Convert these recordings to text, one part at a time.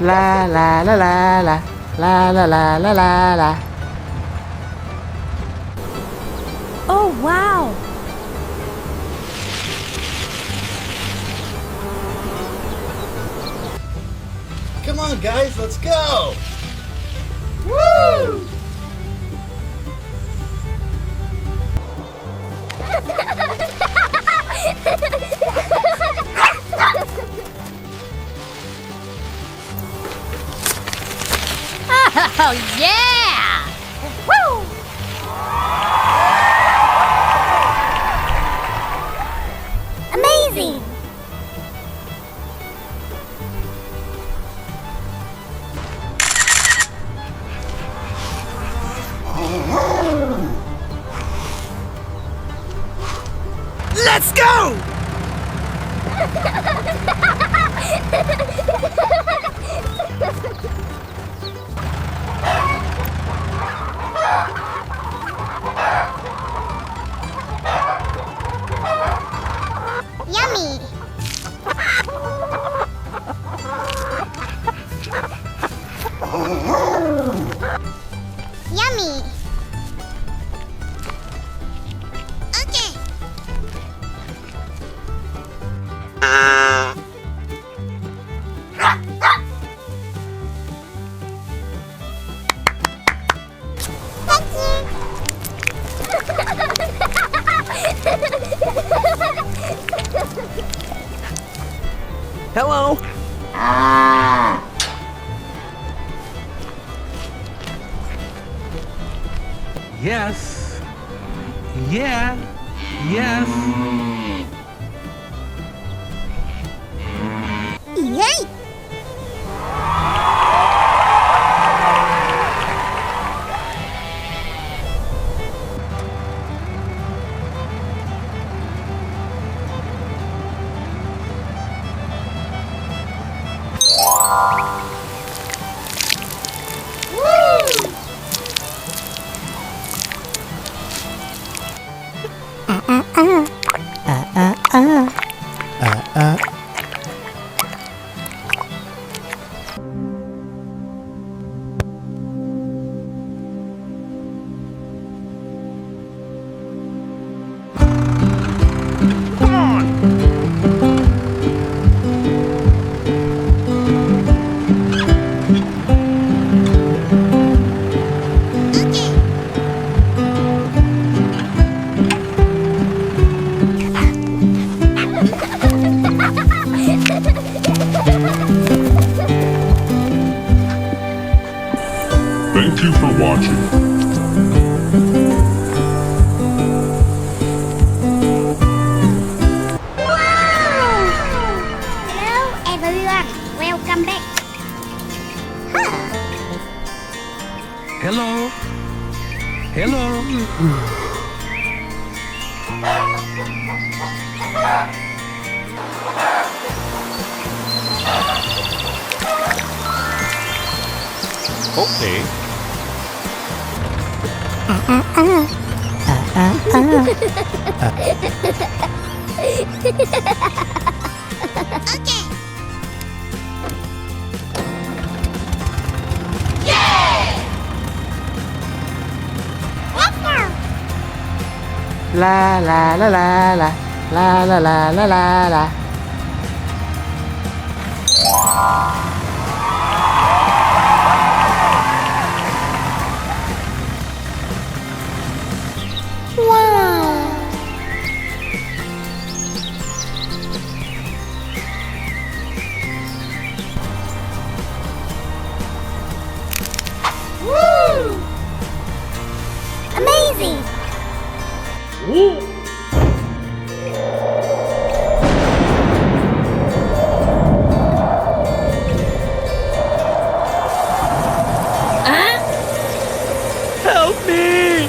La la la la la la la la la la la. Oh, wow! Come on, guys, let's go! Woo! Oh, yeah! Woo! Amazing! Let's go! Yummy! Yummy! Okay. Hello! Yes. Yeah. Yes. Yay! Come on! Thank you for watching. Hello everyone, welcome back. Hello. Hello. Okay. Okay. Let's go. La la la la la la la la la la la. Wow. Woo! Amazing. Help me!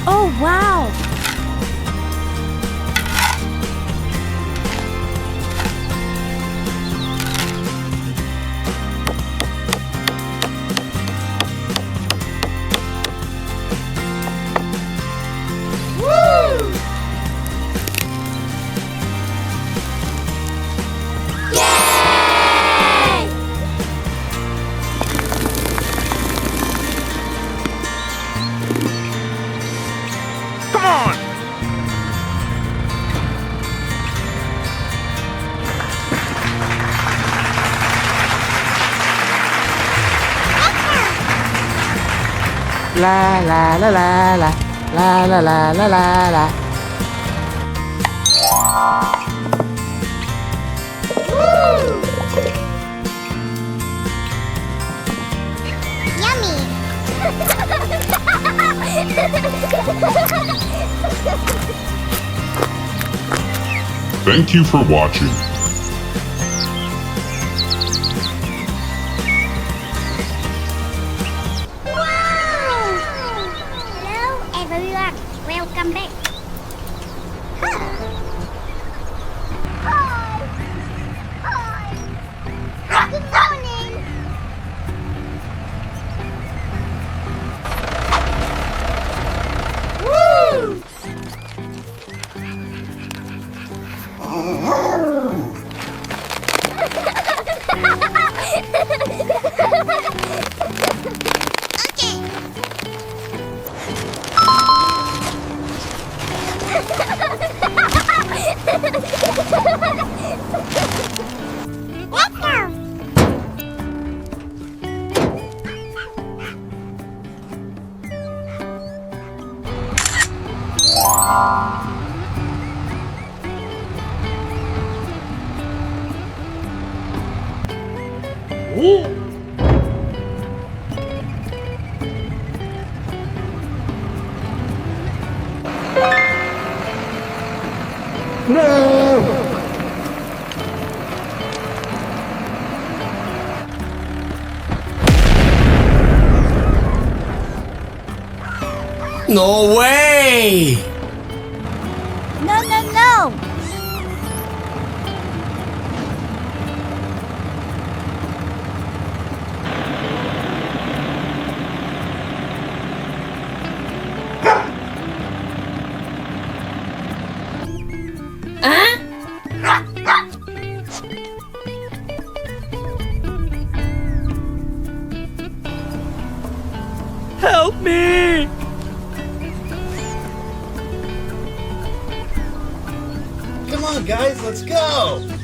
Oh, wow. Woo! Yay! Come on! La la la la la la la la la la la. Yummy. Thank you for watching. Hello everyone, welcome back. Hi. Good morning. Woo! Let's go. No way! No, no, no. Help me! Come on, guys, let's go!